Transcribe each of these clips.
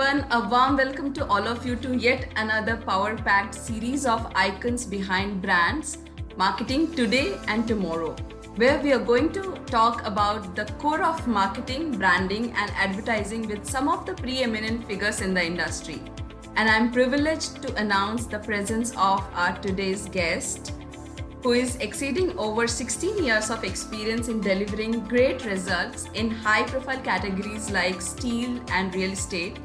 everyone, a warm welcome to all of you to yet another power-packed series of icons behind brands, marketing today and tomorrow, where we are going to talk about the core of marketing, branding and advertising with some of the preeminent figures in the industry. And I'm privileged to announce the presence of our today's guest, who is exceeding over 16 years of experience in delivering great results in high-profile categories like steel and real estate.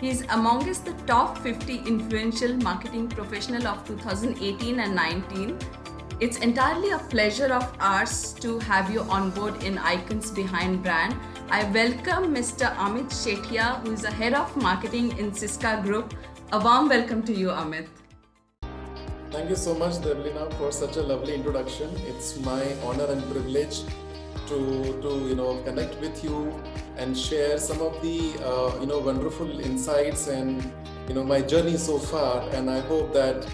He is amongst the top 50 influential marketing professional of 2018 and 19. It's entirely a pleasure of ours to have you on board in Icons Behind Brand. I welcome Mr. Amit Shethia, who is the head of marketing in Syska Group. A warm welcome to you, Amit. Thank you so much, Devlina, for such a lovely introduction. It's my honor and privilege to connect with you and share some of the wonderful insights and my journey so far. And I hope that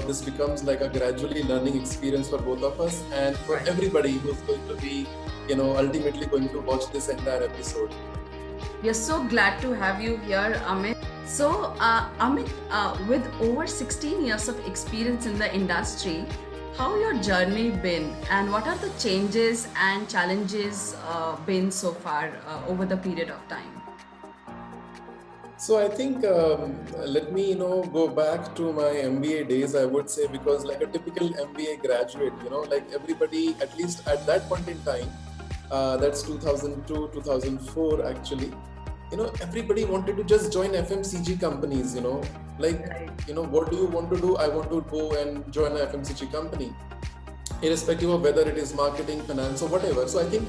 this becomes like a gradually learning experience for both of us and for everybody who's going to be ultimately going to watch this entire episode. We are so glad to have you here, Amit. So, Amit, with over 16 years of experience in the industry, how your journey been and what are the changes and challenges been so far over the period of time? So I think let me go back to my MBA days, I would say, because like a typical MBA graduate, like everybody, at least at that point in time, that's 2002, 2004 actually. Everybody wanted to just join FMCG companies, what do you want to do? I want to go and join an FMCG company, irrespective of whether it is marketing, finance or whatever. So I think,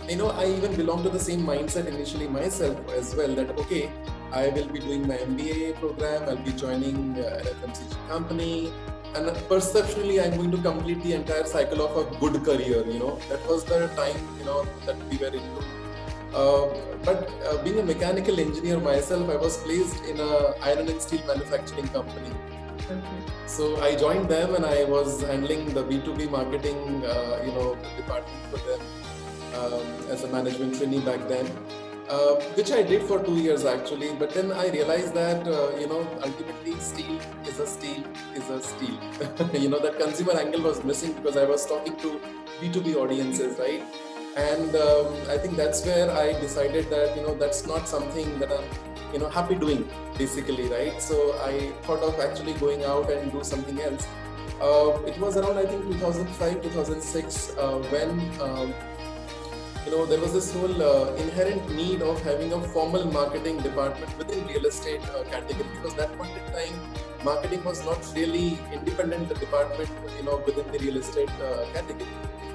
I even belong to the same mindset initially myself as well, that, okay, I will be doing my MBA program, I'll be joining an FMCG company, and perceptually, I'm going to complete the entire cycle of a good career, that was the time, that we were into. But being a mechanical engineer myself, I was placed in a iron and steel manufacturing company. Okay. So I joined them and I was handling the B2B marketing, department for them as a management trainee back then, which I did for 2 years actually. But then I realized that, ultimately steel is a steel is a steel. That consumer angle was missing because I was talking to B2B audiences, right? And I think that's where I decided that, that's not something that I'm, happy doing basically, right? So I thought of actually going out and do something else. It was around, I think, 2005, 2006, when, there was this whole inherent need of having a formal marketing department within real estate category, because that point in time, marketing was not really independent department, within the real estate category.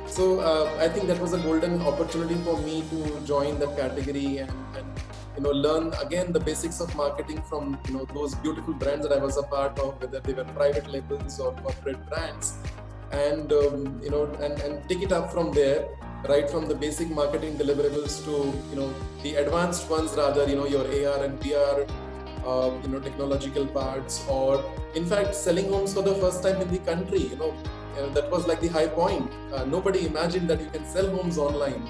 So I think that was a golden opportunity for me to join that category and learn again the basics of marketing from those beautiful brands that I was a part of, whether they were private labels or corporate brands, and and take it up from there, right from the basic marketing deliverables to the advanced ones, rather your AR and PR technological parts, or in fact selling homes for the first time in the country. That was like the high point. Nobody imagined that you can sell homes online,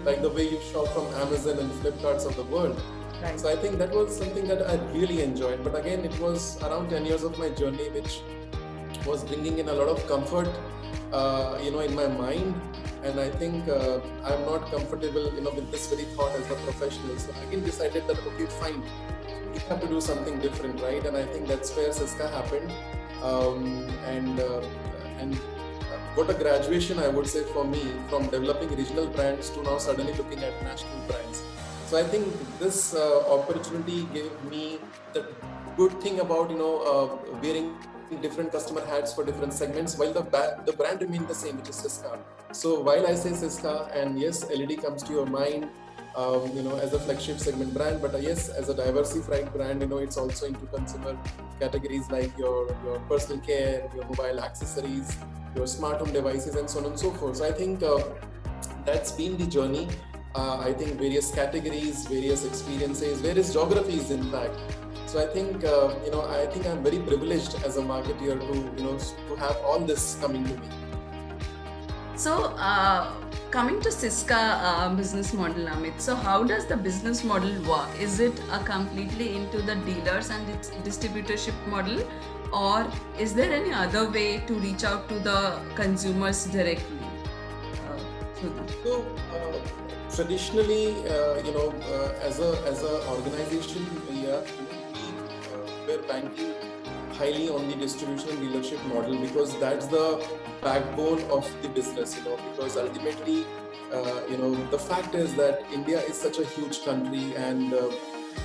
like the way you shop from Amazon and Flipkarts of the world. Right. So I think that was something that I really enjoyed. But again, it was around 10 years of my journey, which was bringing in a lot of comfort, in my mind. And I think I'm not comfortable, with this very thought as a professional. So I again decided that, okay, fine, we have to do something different, right? And I think that's where Syska happened. And what a graduation, I would say, for me, from developing regional brands to now suddenly looking at national brands. So I think this opportunity gave me the good thing about, wearing different customer hats for different segments, while the brand remained the same, which is Syska. So while I say Syska, and yes, LED comes to your mind, as a flagship segment brand, but yes, as a diversified brand, it's also into consumer categories like your personal care, your mobile accessories, your smart home devices, and so on and so forth. So I think that's been the journey. I think various categories, various experiences, various geographies, in fact. So I think I'm very privileged as a marketer to have all this coming to me. So, coming to Siska business model, Amit. So how does the business model work? Is it completely into the dealers and its distributorship model, or is there any other way to reach out to the consumers directly through them? So traditionally, as a organization, yeah, we're banking highly on the distribution and dealership model because that's the backbone of the business. Because ultimately, the fact is that India is such a huge country and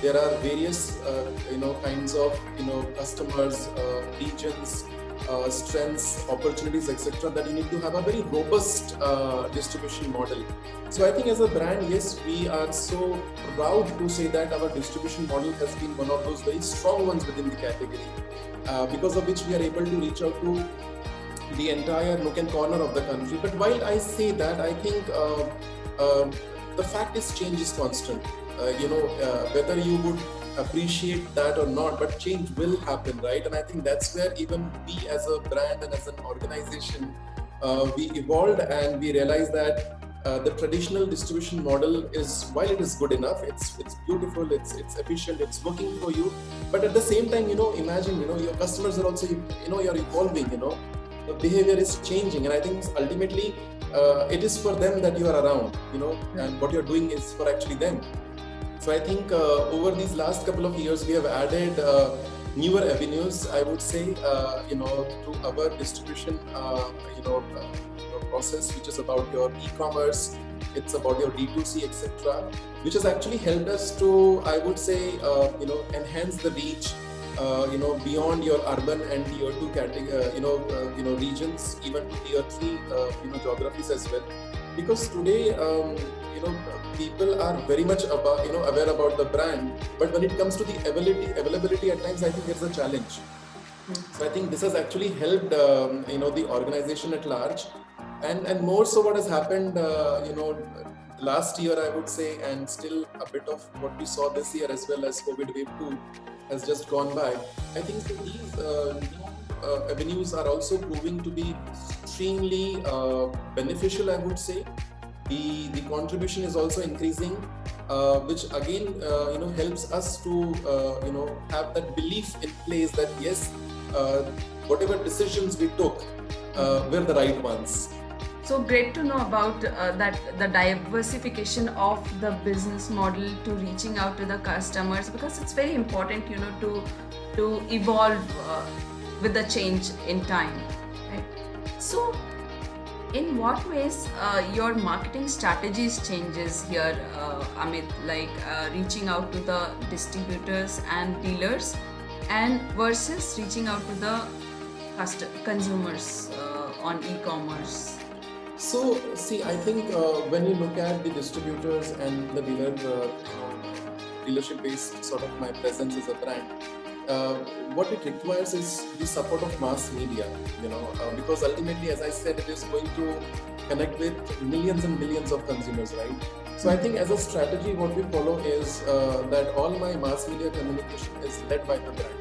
there are various kinds of customers, regions, strengths, opportunities, etc. that you need to have a very robust distribution model. So I think as a brand, yes, we are so proud to say that our distribution model has been one of those very strong ones within the category, because of which we are able to reach out to the entire nook and corner of the country. But while I say that, I think the fact is change is constant. Whether you would appreciate that or not, but change will happen, right? And I think that's where even we as a brand and as an organization, we evolved and we realized that the traditional distribution model is, while it is good enough, it's beautiful, it's efficient, it's working for you, but at the same time, imagine, your customers are also, you're evolving, the behavior is changing, and I think ultimately it is for them that you are around, and what you're doing is for actually them. So I think over these last couple of years, we have added newer avenues, I would say, to our distribution, process, which is about your e-commerce, it's about your D2C, etc., which has actually helped us to, I would say, enhance the reach, beyond your urban and tier 2 category, regions, even to tier 3, geographies as well. Because today, people are very much aware about the brand, but when it comes to the availability at times, I think there's a challenge. So I think this has actually helped, the organization at large, and more so what has happened, last year, I would say, and still a bit of what we saw this year as well as COVID wave 2 has just gone by. I think these new avenues are also proving to be extremely beneficial, I would say. The contribution is also increasing, which again, helps us to, have that belief in place that yes, whatever decisions we took were the right ones. So great to know about that, the diversification of the business model to reaching out to the customers, because it's very important, to evolve with the change in time, right? So in what ways your marketing strategies changes here, Amit, like reaching out to the distributors and dealers and versus reaching out to the consumers on e-commerce? So, see, I think when you look at the distributors and the dealership-based sort of my presence as a brand, what it requires is the support of mass media, because ultimately, as I said, it is going to connect with millions and millions of consumers, right? So I think as a strategy, what we follow is that all my mass media communication is led by the brand.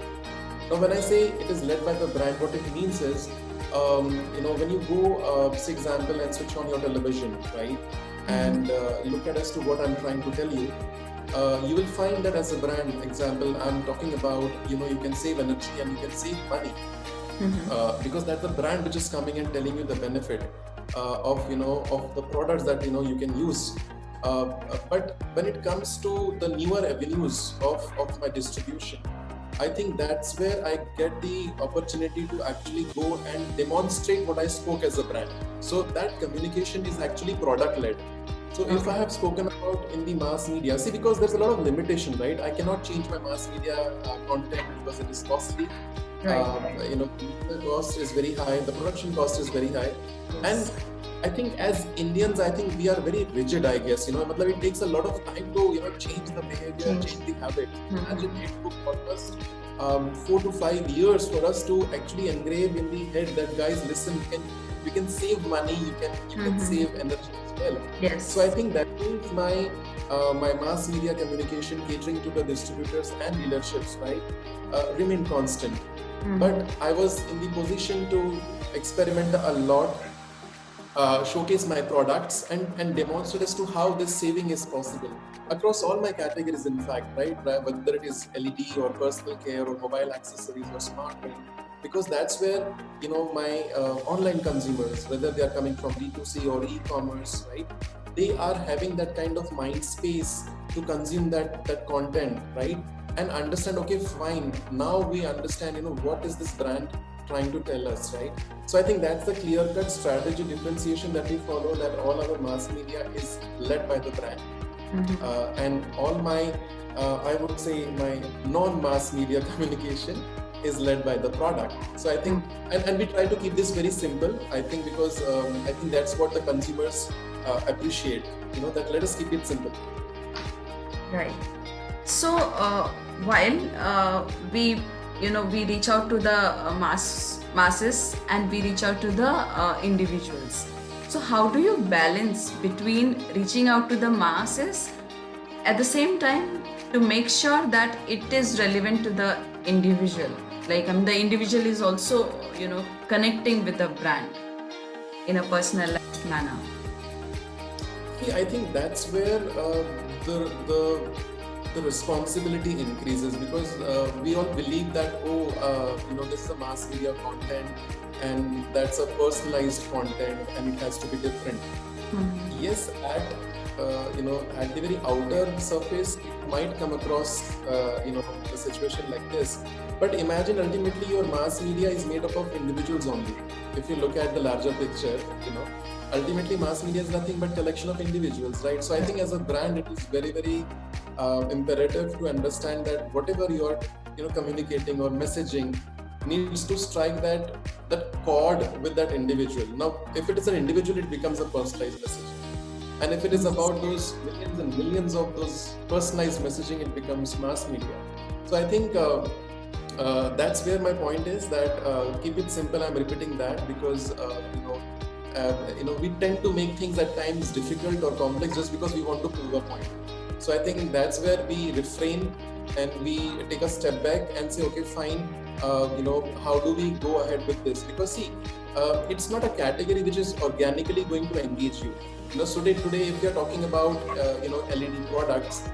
Now, when I say it is led by the brand, what it means is, when you go, say example, and switch on your television, right, and look at as to what I'm trying to tell you, you will find that as a brand example, I'm talking about, you can save energy and you can save money, because that's the brand which is coming and telling you the benefit of the products that, you can use. But when it comes to the newer avenues of my distribution, I think that's where I get the opportunity to actually go and demonstrate what I spoke as a brand. So that communication is actually product-led. So if I have spoken about in the mass media, see, because there's a lot of limitation, right? I cannot change my mass media content because it is costly. Right. The cost is very high, the production cost is very high. And I think as Indians, I think we are very rigid, I guess, it takes a lot of time to, change the behavior, change the habit. Imagine it took almost 4 to 5 years for us to actually engrave in the head that, guys, listen, we can save money, you can save energy as well. Yes. So I think that means my mass media communication catering to the distributors and dealerships, right, remain constant. But I was in the position to experiment a lot showcase my products and demonstrate as to how this saving is possible across all my categories, in fact, right? Whether it is LED or personal care or mobile accessories or smart home, because that's where, my online consumers, whether they are coming from B2C or e-commerce, right? They are having that kind of mind space to consume that content, right? And understand, okay, fine, now we understand, what is this brand trying to tell us, right? So I think that's the clear-cut strategy differentiation that we follow, that all our mass media is led by the brand. And all my, I would say, my non-mass media communication is led by the product. So I think, and we try to keep this very simple, I think, because I think that's what the consumers appreciate, that let us keep it simple. Right. So while we reach out to the masses and we reach out to the individuals. So how do you balance between reaching out to the masses at the same time to make sure that it is relevant to the individual? Like the individual is also connecting with the brand in a personalized manner. I think that's where the responsibility increases, because we all believe that this is a mass media content and that's a personalized content and it has to be different. Yes, at the very outer surface it might come across a situation like this, but imagine ultimately your mass media is made up of individuals only. If you look at the larger picture, ultimately mass media is nothing but collection of individuals, right? So I think as a brand it is very, very imperative to understand that whatever you are communicating or messaging needs to strike that chord with that individual. Now if it is an individual, it becomes a personalized messaging, and if it is about those millions and millions of those personalized messaging, it becomes mass media. So I think that's where my point is, that keep it simple. I'm repeating that because we tend to make things at times difficult or complex just because we want to prove a point. So I think that's where we refrain and we take a step back and say, okay, fine, how do we go ahead with this? Because see, it's not a category which is organically going to engage you. So today, if you're talking about LED products,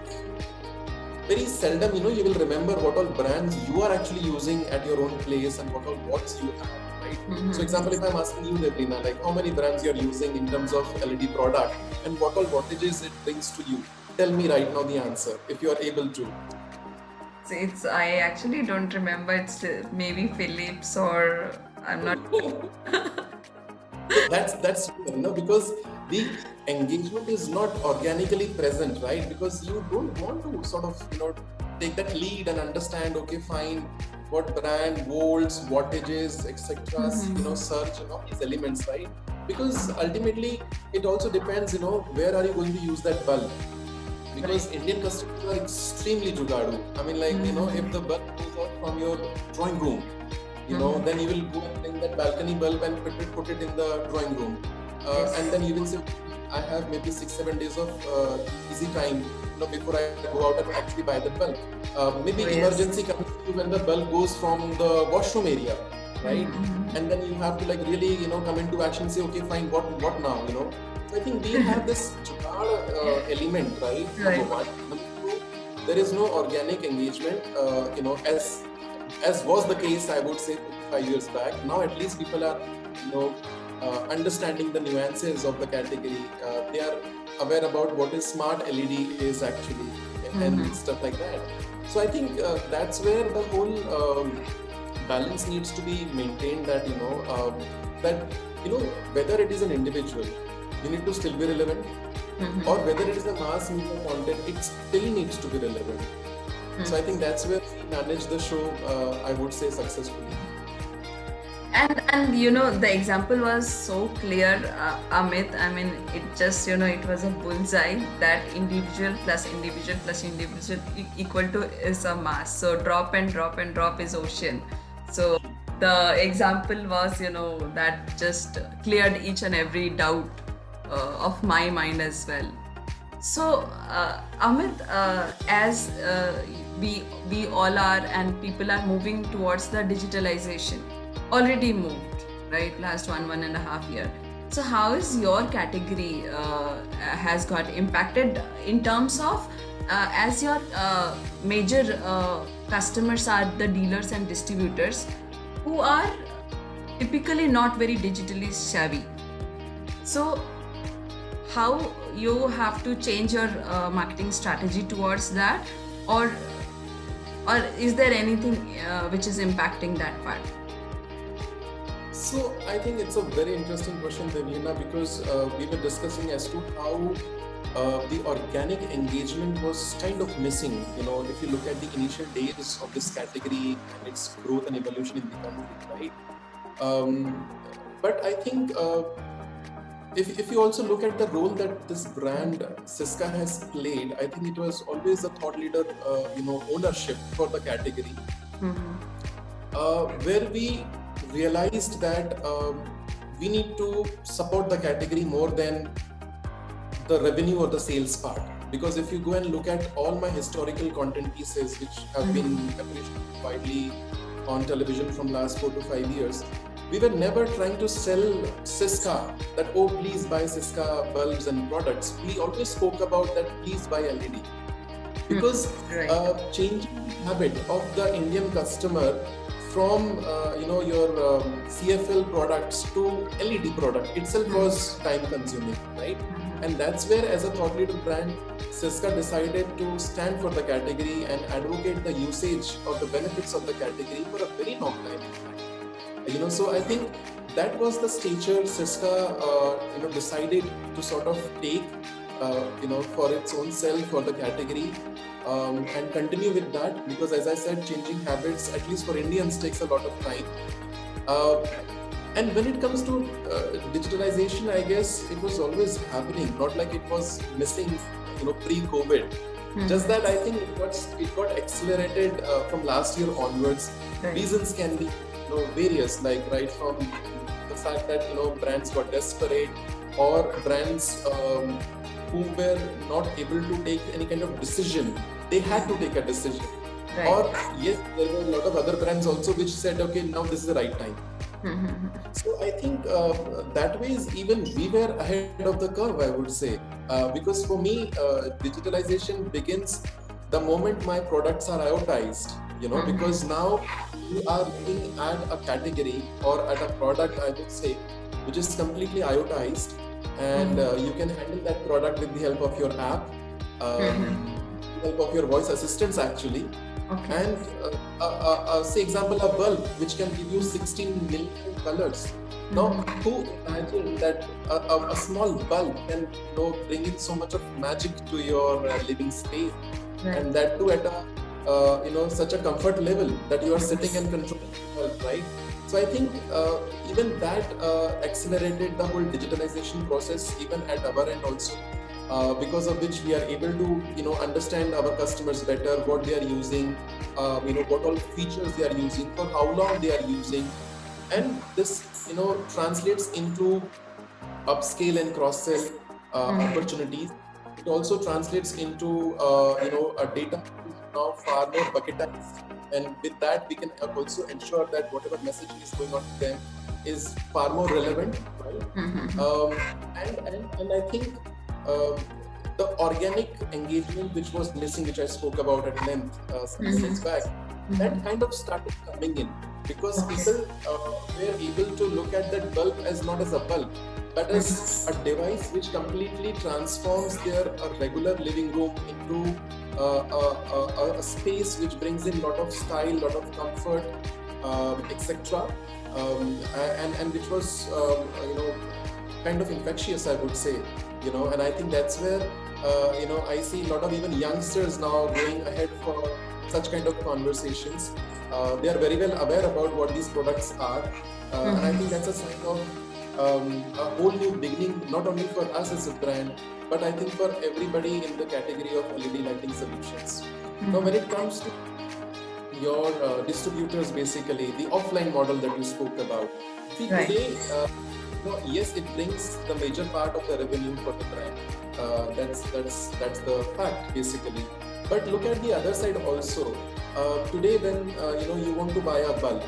very seldom you will remember what all brands you are actually using at your own place and what all watts you have. Right? So example, if I'm asking you, Debrina, like how many brands you're using in terms of LED product and what all wattages it brings to you, tell me right now the answer if you are able to. I actually don't remember. It's maybe Philips or I'm not. That's because the engagement is not organically present, right? Because you don't want to sort of take that lead and understand, okay, fine, what brand, volts, wattages, etc. Search and all these elements, right? Because ultimately it also depends, where are you going to use that bulb? Because Indian customers are extremely jugadu. I mean, like, if the bulb goes out from your drawing room, then you will go and bring that balcony bulb and put it in the drawing room. And then you will say, I have maybe 6-7 days of easy time before I go out and actually buy the bulb. Maybe emergency comes to you when the bulb goes from the washroom area, right? And then you have to like really come into action and say, okay, fine, what now? So I think we have this element, right? Number one. Number two, there is no organic engagement, as was the case, I would say 5 years back. Now at least people are understanding the nuances of the category. They are aware about what is smart LED is actually and stuff like that. So I think that's where the whole balance needs to be maintained, that whether it is an individual, you need to still be relevant, or whether it is a mass media content, it still needs to be relevant. So I think that's where we manage the show, I would say, successfully. And the example was so clear, Amit. I mean, it just it was a bullseye that individual plus individual plus individual equal to is a mass. So drop and drop and drop is ocean. So the example was that just cleared each and every doubt of my mind as well. So Amit, as we all are and people are moving towards the digitalization, already moved, right? Last 1.5 years. So how is your category has got impacted in terms of as your major customers are the dealers and distributors who are typically not very digitally savvy. So how you have to change your marketing strategy towards that, or is there anything which is impacting that part? So I think it's a very interesting question, Devlina, because we were discussing as to how the organic engagement was kind of missing. You know, if you look at the initial days of this category and its growth and evolution in the country, right? But I think if you also look at the role that this brand Syska has played, I think it was always a thought leader, ownership for the category, where we realized that we need to support the category more than the revenue or the sales part. Because if you go and look at all my historical content pieces, which have been appreciated widely on television from last 4 to 5 years, we were never trying to sell Syska, that, oh, please buy Syska bulbs and products. We always spoke about that, please buy LED. Because changing the habit of the Indian customer from your CFL products to LED product itself was time consuming, right? And that's where, as a thought leader brand, Syska decided to stand for the category and advocate the usage of the benefits of the category for a very long time. So I think that was the stature Syska decided to sort of take for its own self, for the category, and continue with that, because as I said, changing habits, at least for Indians, takes a lot of time. And when it comes to digitalization, I guess it was always happening, not like it was missing, pre-COVID. Just that I think it got accelerated from last year onwards. Reasons can be various, like right from the fact that brands got desperate, or brands who were not able to take any kind of decision. They had to take a decision. Right. Or yes, there were a lot of other brands also which said, okay, now this is the right time. So I think that way even we were ahead of the curve, I would say, because for me, digitalization begins the moment my products are IoTized, because now you are looking at a category or at a product, I would say, which is completely IoTized, and you can handle that product with the help of your app, help of your voice assistants actually. Okay. And say example, a bulb which can give you 16 million colors. Now, who imagined that a small bulb can bring in so much of magic to your living space, and that too at a such a comfort level that you are sitting and controlling the bulb, right? So I think even that accelerated the whole digitalization process, even at our end also. Because of which we are able to understand our customers better, what they are using, what all features they are using, for how long they are using, and this translates into upscale and cross-sell opportunities. It also translates into a data now far more bucketized, and with that we can also ensure that whatever message is going on to them is far more relevant, right? And I think the organic engagement which was missing, which I spoke about at length some minutes back, that kind of started coming in, because people were able to look at that bulb as not as a bulb, but as a device which completely transforms their regular living room into a space which brings in a lot of style, lot of comfort, etc. And which was kind of infectious, I would say, and I think that's where I see a lot of even youngsters now going ahead for such kind of conversations. They are very well aware about what these products are, and I think that's a sign of a whole new beginning, not only for us as a brand, but I think for everybody in the category of LED lighting solutions. Now, when it comes to your distributors, basically the offline model that you spoke about, see, today, yes, it brings the major part of the revenue for the brand. That's the fact, basically. But look at the other side also. Today, when you want to buy a bulb,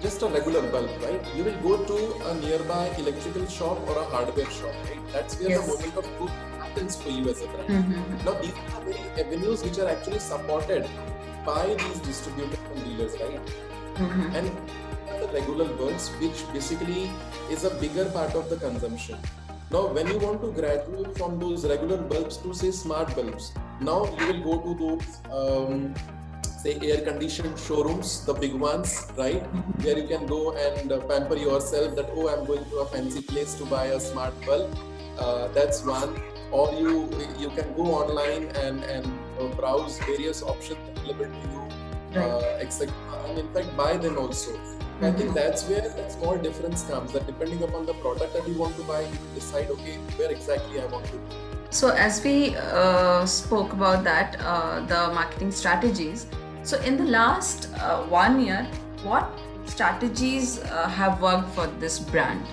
just a regular bulb, right? You will go to a nearby electrical shop or a hardware shop, right? That's where Yes. the moment of truth happens for you as a brand. Mm-hmm. Now, these are very avenues which are actually supported by these distributors and dealers, right? Mm-hmm. And the regular bulbs, which basically is a bigger part of the consumption. Now, when you want to graduate from those regular bulbs to say smart bulbs, now you will go to those say air-conditioned showrooms, the big ones, right? Where you can go and pamper yourself that, oh, I'm going to a fancy place to buy a smart bulb. That's one. Or you can go online and browse various options available to you, etc. And in fact, buy them also. I think that's where that small difference comes, that depending upon the product that you want to buy, you decide, okay, where exactly I want to go. So as we spoke about that, the marketing strategies. So in the last 1 year, what strategies have worked for this brand?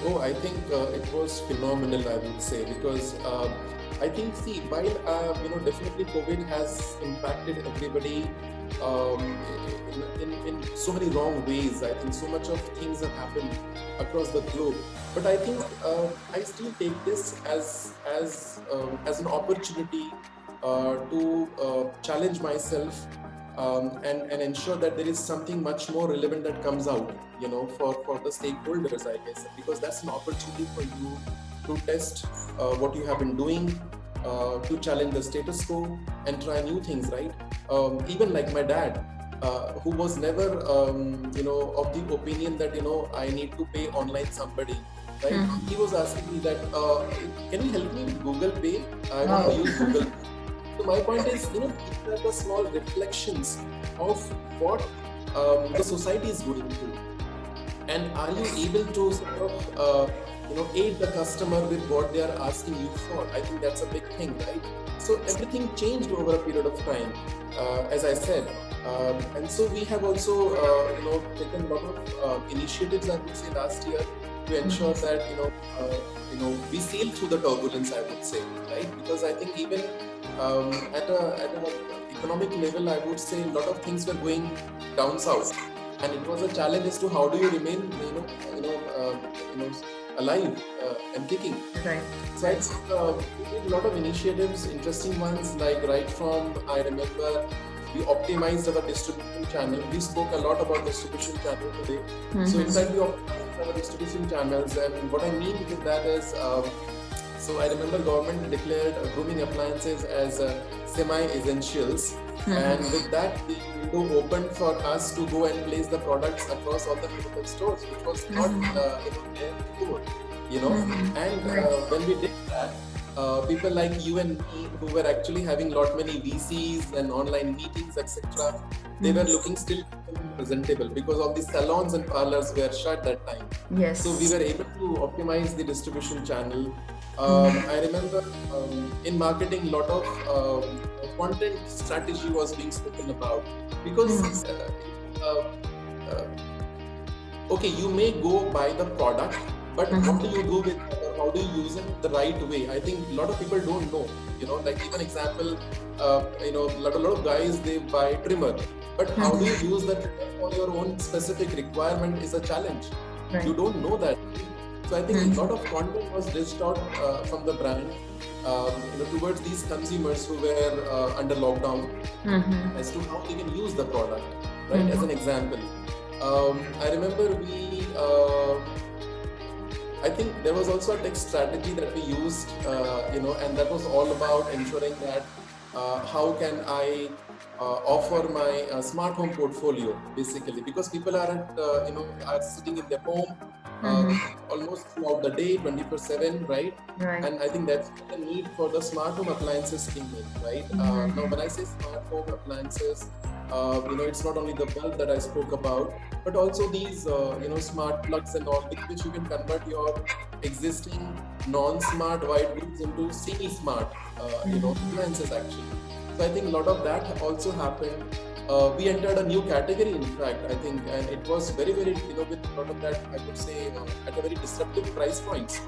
Oh, I think it was phenomenal, I would say, because I think, see, while definitely COVID has impacted everybody in so many wrong ways. I think so much of things have happened across the globe. But I think I still take this as an opportunity to challenge myself and ensure that there is something much more relevant that comes out, for the stakeholders, I guess, because that's an opportunity for you to test what you have been doing, to challenge the status quo and try new things, right? Even like my dad, who was never, of the opinion that, I need to pay online somebody, right? He was asking me that, can you help me with Google Pay? I want to use Google Pay. So my point is, these are the small reflections of what the society is going through. And are you able to sort of, aid the customer with what they are asking you for? I think that's a big thing, right? So everything changed over a period of time, as I said. And so we have also, taken a lot of initiatives, I would say, last year to ensure that, we sail through the turbulence, I would say, right? Because I think even at an economic level, I would say a lot of things were going down south, and it was a challenge as to how do you remain, alive and kicking. Right. So I think we did a lot of initiatives, interesting ones, like right from, I remember, we optimized our distribution channel. We spoke a lot about distribution channel today. So in fact, we optimized our distribution channels, and what I mean with that is, so I remember government declared grooming appliances as semi-essentials, and with that the window opened for us to go and place the products across all the physical stores, which was not there before, And when we did that, people like you and me, who were actually having many VCs and online meetings, etc., they were looking still presentable because all the salons and parlors were shut that time. Yes. So we were able to optimize the distribution channel. I remember in marketing, a lot of content strategy was being spoken about, because okay, you may go buy the product, but what do you do with it, or how do you use it the right way? I think a lot of people don't know. Like even example, a lot of guys, they buy trimmer, but how do you use that for your own specific requirement is a challenge. Right. You don't know that. So I think a lot of content was dished out from the brand towards these consumers who were under lockdown as to how they can use the product, right? As an example, I remember I think there was also a tech strategy that we used, and that was all about ensuring that how can I offer my smart home portfolio, basically, because people are sitting in their home almost throughout the day, 24/7, right? And I think that's the need for the smart home appliances came in, right? Now, when I say smart home appliances, it's not only the bulb that I spoke about, but also these, smart plugs and all, with which you can convert your existing non-smart white goods into semi-smart, appliances actually. So I think a lot of that also happened. we entered a new category, in fact, I think, and it was very, very, with a lot of that, I would say, at a very disruptive price points,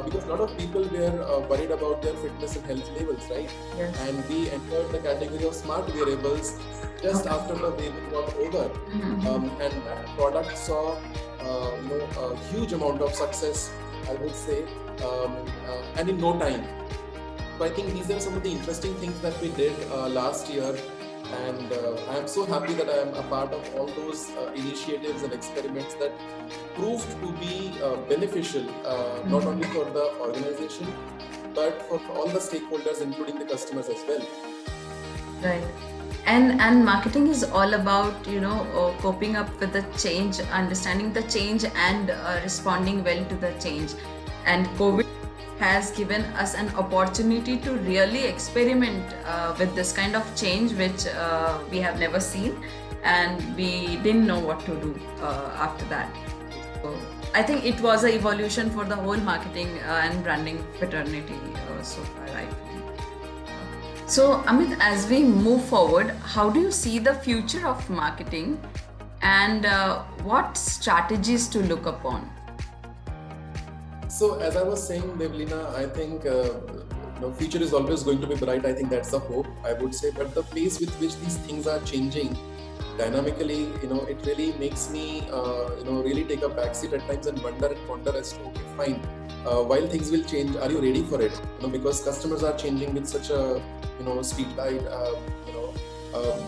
because a lot of people were worried about their fitness and health levels, right? Yes. And we entered the category of smart wearables just after the wave got over, and that product saw, a huge amount of success, I would say, and in no time. So I think these are some of the interesting things that we did last year, and I am so happy that I am a part of all those initiatives and experiments that proved to be beneficial, not only for the organization, but for all the stakeholders, including the customers as well. Right. And marketing is all about coping up with the change, understanding the change, and responding well to the change. And COVID has given us an opportunity to really experiment with this kind of change, which we have never seen, and we didn't know what to do after that. So I think it was an evolution for the whole marketing and branding fraternity so far, right? So Amit, as we move forward, how do you see the future of marketing, and what strategies to look upon? So as I was saying, Devlina, I think future is always going to be bright. I think that's the hope, I would say. But the pace with which these things are changing dynamically, it really makes me, really take a backseat at times and wonder as to, okay, fine, while things will change, are you ready for it? Because customers are changing with such a, speed light,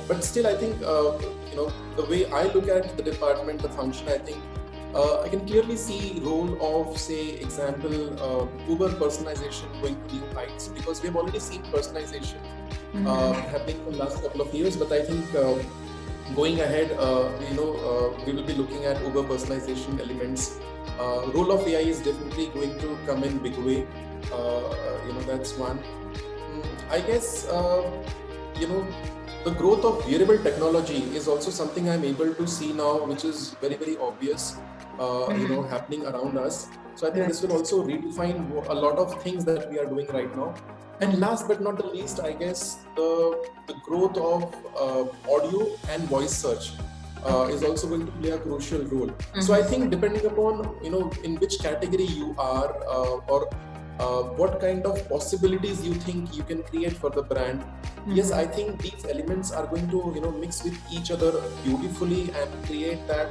but still, I think, the way I look at the department, the function, I think, I can clearly see role of, say, example, Uber personalization going to new heights, because we've already seen personalization happening for the last couple of years. But I think going ahead, we will be looking at Uber personalization elements. Role of AI is definitely going to come in big way. That's one. I guess, the growth of wearable technology is also something I'm able to see now, which is very, very obvious, happening around us. So I think this will also redefine a lot of things that we are doing right now. And last but not the least, I guess the growth of audio and voice search is also going to play a crucial role. So I think depending upon, in which category you are, or what kind of possibilities you think you can create for the brand. Yes, I think these elements are going to, mix with each other beautifully and create that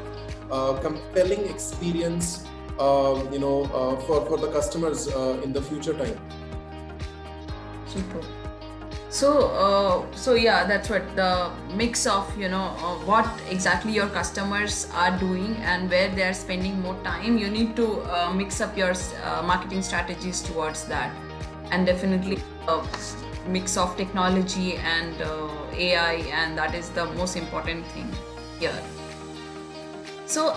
compelling experience, for the customers in the future time. Super. So yeah, that's what the mix of what exactly your customers are doing and where they are spending more time. You need to mix up your marketing strategies towards that, and definitely mix of technology and AI, and that is the most important thing here. So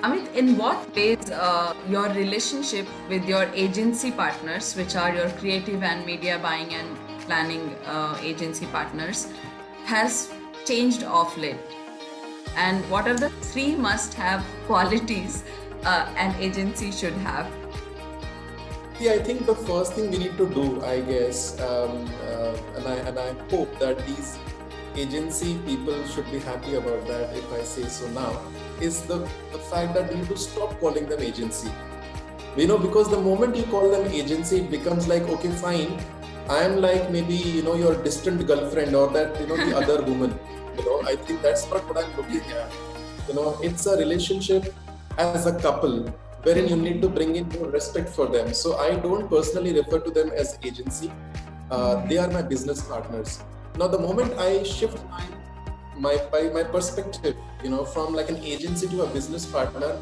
Amit, in what ways your relationship with your agency partners, which are your creative and media buying and planning agency partners, has changed of late? And what are the 3 must-have qualities an agency should have? Yeah, I think the first thing we need to do, I guess, and I hope that these agency people should be happy about that, if I say so now, is the fact that we need to stop calling them agency. Because the moment you call them agency, it becomes like, okay, fine, I am like maybe, your distant girlfriend, or that, the other woman. I think that's not what I'm looking at. It's a relationship as a couple, wherein you need to bring in more respect for them. So I don't personally refer to them as agency. They are my business partners. Now, the moment I shift my perspective, from like an agency to a business partner,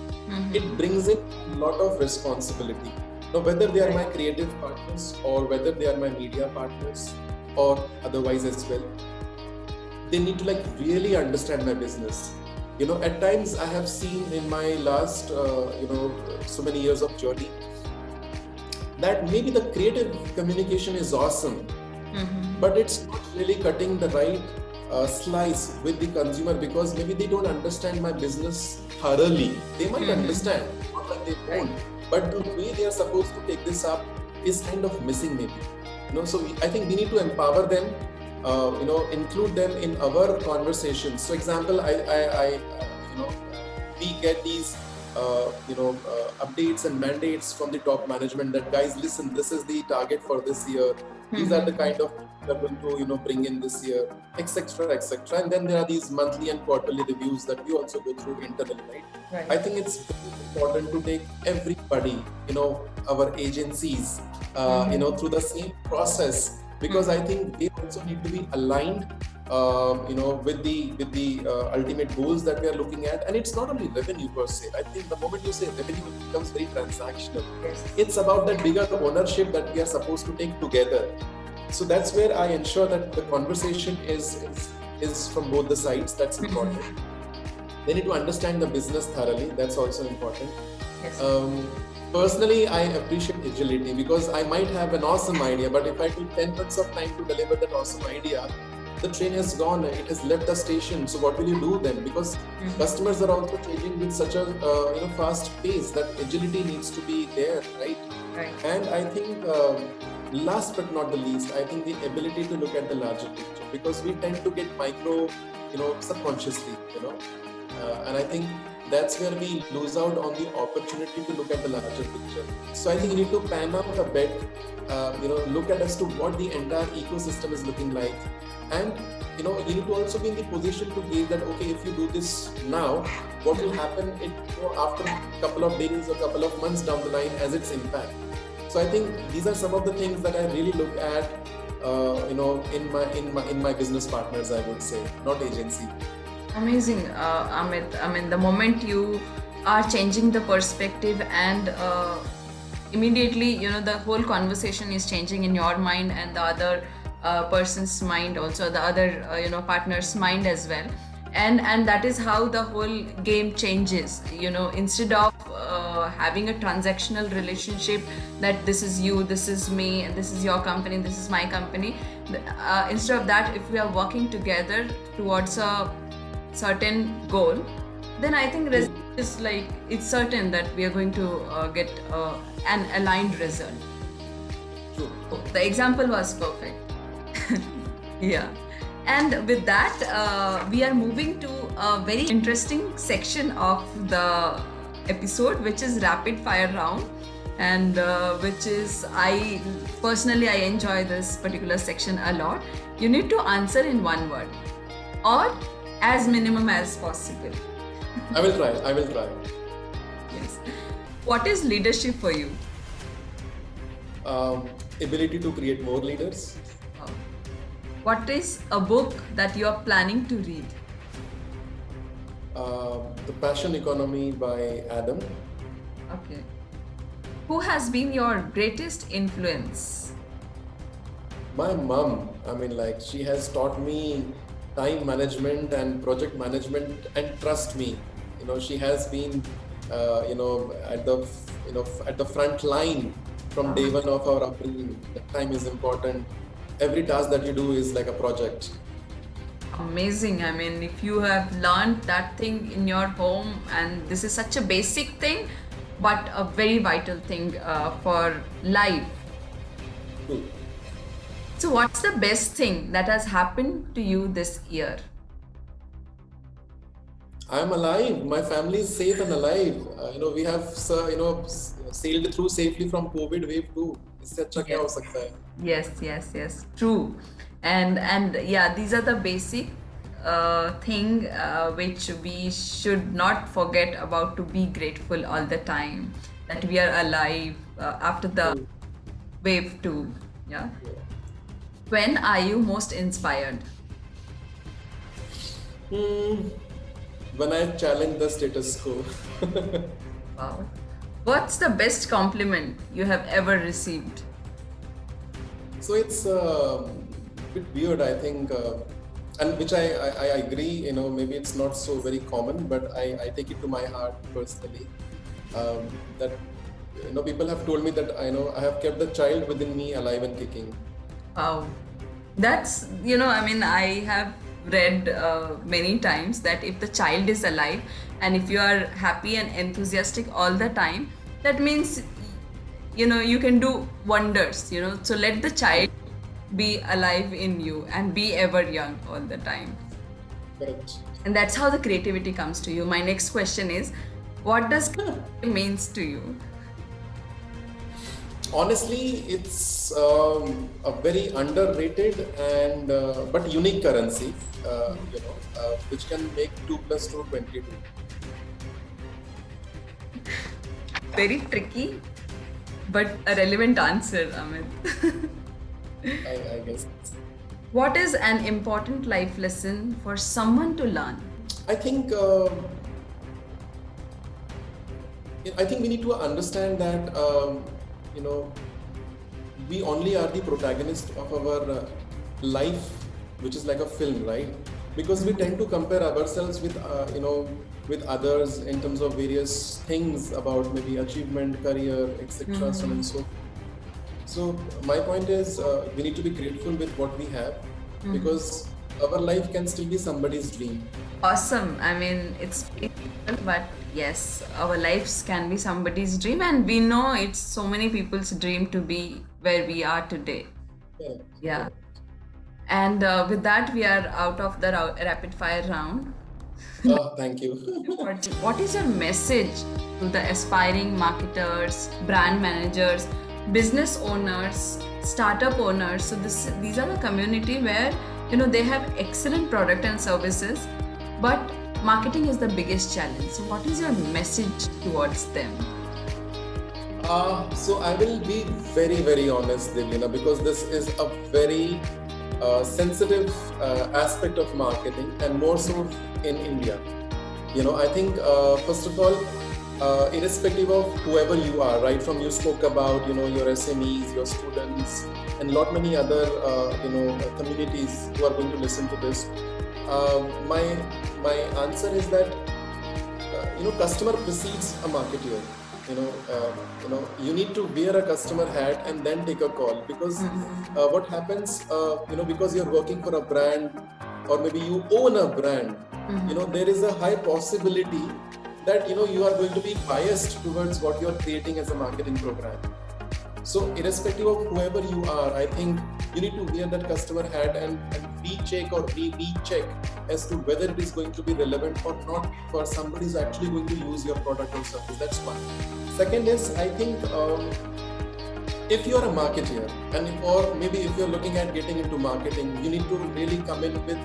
it brings in a lot of responsibility. Now, whether they are my creative partners or whether they are my media partners or otherwise as well, they need to like really understand my business. At times I have seen in my last, so many years of journey, that maybe the creative communication is awesome, but it's not really cutting the right slice with the consumer, because maybe they don't understand my business thoroughly. They might understand, not like they won't, but the way they are supposed to take this up is kind of missing maybe. So I think we need to empower them include them in our conversations. So example, we get these updates and mandates from the top management that, guys, listen, this is the target for this year, these are the kind of we're going to bring in this year, etc., etc. And then there are these monthly and quarterly reviews that we also go through internally, right? I think it's very important to take everybody, our agencies, through the same process, because I think they also need to be aligned with the ultimate goals that we are looking at. And it's not only revenue per se. I think the moment you say revenue, it becomes very transactional. Yes. It's about that bigger ownership that we are supposed to take together. So that's where I ensure that the conversation is from both the sides. That's important. They need to understand the business thoroughly. That's also important. Yes. Personally, I appreciate agility, because I might have an awesome idea, but if I take 10 minutes of time to deliver that awesome idea, the train has gone, it has left the station. So what will you do then? Because customers are also changing with such a fast pace that agility needs to be there, right? And I think last but not the least, I think the ability to look at the larger picture, because we tend to get micro, subconsciously, and I think that's where we lose out on the opportunity to look at the larger picture. So I think you need to pan out a bit, look at as to what the entire ecosystem is looking like. And you need to also be in the position to gauge that, okay, if you do this now, what will happen after a couple of days or couple of months down the line as its impact. So I think these are some of the things that I really look at, in my business partners, I would say, not agency. Amazing, Amit. I mean, the moment you are changing the perspective and immediately, the whole conversation is changing in your mind and the other person's mind, also the other partner's mind as well, and that is how the whole game changes. Instead of having a transactional relationship that this is you, this is me, and this is your company, this is my company, instead of that, if we are working together towards a certain goal, then I think it's like it's certain that we are going to get an aligned result. True. The example was perfect. Yeah. And with that, we are moving to a very interesting section of the episode, which is rapid fire round, and which is, I personally enjoy this particular section a lot. You need to answer in one word or as minimum as possible. I will try. Yes. What is leadership for you? Ability to create more leaders. What is a book that you are planning to read? The Passion Economy by Adam. Okay. Who has been your greatest influence? My mom. She has taught me time management and project management, and trust me, she has been at the front line from day one of our upbringing. Time is important. Every task that you do is like a project. Amazing. I mean, if you have learned that thing in your home, and this is such a basic thing, but a very vital thing for life. True. So what's the best thing that has happened to you this year? I'm alive. My family is safe and alive. We have sailed through safely from COVID wave 2. इससे अच्छा क्या हो सकता है? Yes. True. And yeah, these are the basic thing which we should not forget about, to be grateful all the time that we are alive after the wave 2. Yeah. When are you most inspired? When I challenge the status quo. Wow. What's the best compliment you have ever received? So it's a bit weird, I think, and which I agree, maybe it's not so very common, but I take it to my heart personally, that, people have told me that, I have kept the child within me alive and kicking. Wow. That's, I have read many times that if the child is alive and if you are happy and enthusiastic all the time, that means, you can do wonders, so let the child be alive in you and be ever young all the time. Correct. And that's how the creativity comes to you. My next question is, what does means to you? Honestly, it's a very underrated and but unique currency, which can make 2 plus 2 22. Very tricky, but a relevant answer, Amit. I guess. What is an important life lesson for someone to learn? I think we need to understand that you know we only are the protagonist of our life, which is like a film, right? Because we tend to compare ourselves with with others in terms of various things about maybe achievement, career, etc. So on and so. So my point is we need to be grateful with what we have, because our life can still be somebody's dream. Awesome. I mean, it's but yes, our lives can be somebody's dream, and we know it's so many people's dream to be where we are today. Yeah. Yeah. And with that, we are out of the rapid fire round. Thank you. What is your message to the aspiring marketers, brand managers, business owners, startup owners? So these are the community where they have excellent product and services, but marketing is the biggest challenge. So what is your message towards them? So I will be very, very honest, Divina, because this is a very sensitive aspect of marketing, and more so in India. I think first of all, irrespective of whoever you are, right? From you spoke about your SMEs, your students, and lot many other communities who are going to listen to this. My answer is that customer precedes a marketer. You need to wear a customer hat and then take a call, because what happens, because you're working for a brand, or maybe you own a brand, there is a high possibility that you are going to be biased towards what you're creating as a marketing program. So irrespective of whoever you are, I think you need to wear that customer hat and recheck or recheck as to whether it is going to be relevant or not for somebody who's actually going to use your product or service. That's one. Second is, I think if you're a marketer, or maybe if you're looking at getting into marketing, you need to really come in with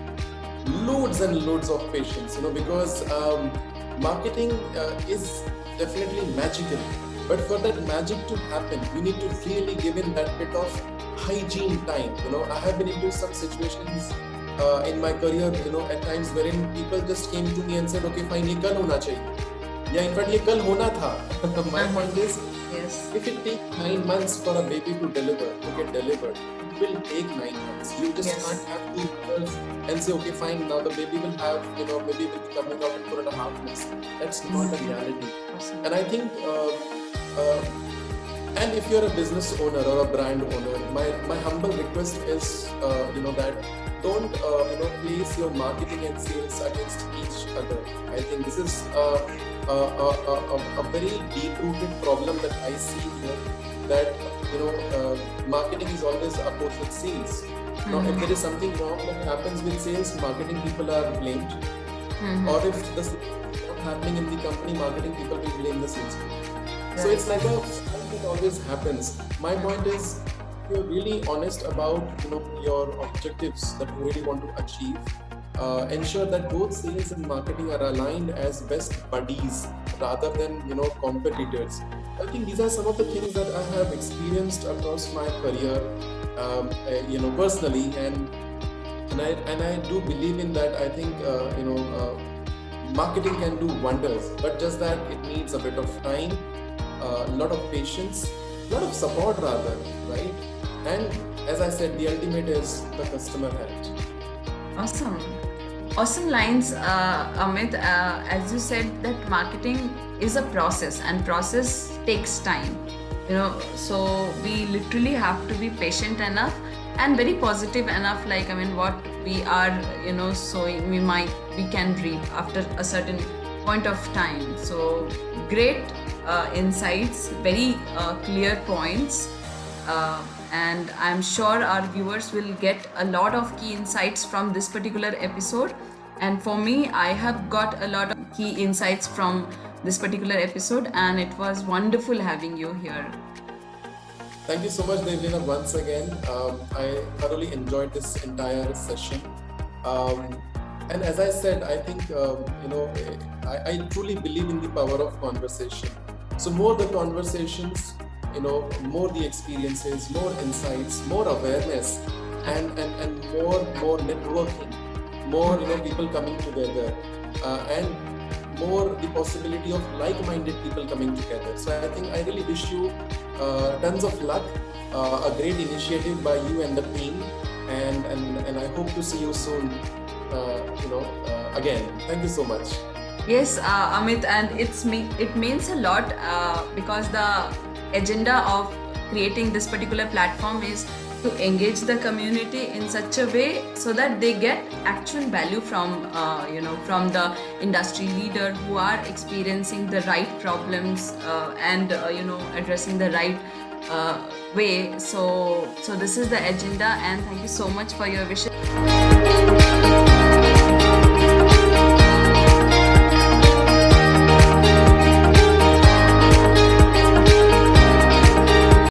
loads and loads of patience, because marketing is definitely magical. But for that magic to happen, you need to really give in that bit of hygiene time. I have been into some situations in my career, at times wherein people just came to me and said, okay, fine, ye kal hona chahiye. Yeah, in fact, ye kal hona tha. My point is, Yes. if it takes 9 months for a baby to get delivered, it will take 9 months. You just can't have 2 years and say, okay, fine, now the baby will have, maybe it will be coming out in 4.5 months. That's not the reality. Awesome. And I think, and if you're a business owner or a brand owner, my humble request is, that don't, place your marketing and sales against each other. I think this is a very deep-rooted problem that I see here, that, marketing is always opposed with sales. Now, if there is something wrong that happens with sales, marketing people are blamed. Or if this is not happening in the company, marketing people will blame the sales people. So it's like a fight that always happens. My point is, if you're really honest about your objectives that you really want to achieve, ensure that both sales and marketing are aligned as best buddies rather than competitors. I think these are some of the things that I have experienced across my career, personally, and I do believe in that. I think marketing can do wonders, but just that it needs a bit of time, a lot of patience, a lot of support rather, right? And as I said, the ultimate is the customer hat. Awesome lines, Amit. As you said, that marketing is a process, and process takes time. So we literally have to be patient enough and very positive enough. Like, I mean, what we are, sowing, we can reap after a certain point of time. So great insights, very clear points. and I'm sure our viewers will get a lot of key insights from this particular episode. And for me, I have got a lot of key insights from this particular episode, and it was wonderful having you here. Thank you so much, Devlina, once again. I thoroughly enjoyed this entire session. And as I said, I think, I truly believe in the power of conversation. So more the conversations, more the experiences, more insights, more awareness, and more networking, more people coming together, and more the possibility of like-minded people coming together. So I think I really wish you tons of luck, a great initiative by you and the team, and I hope to see you soon. Again, thank you so much. Yes, Amit, and it means a lot because the agenda of creating this particular platform is to engage the community in such a way so that they get actual value from from the industry leader who are experiencing the right problems and addressing the right way. So this is the agenda, and thank you so much for your wishes.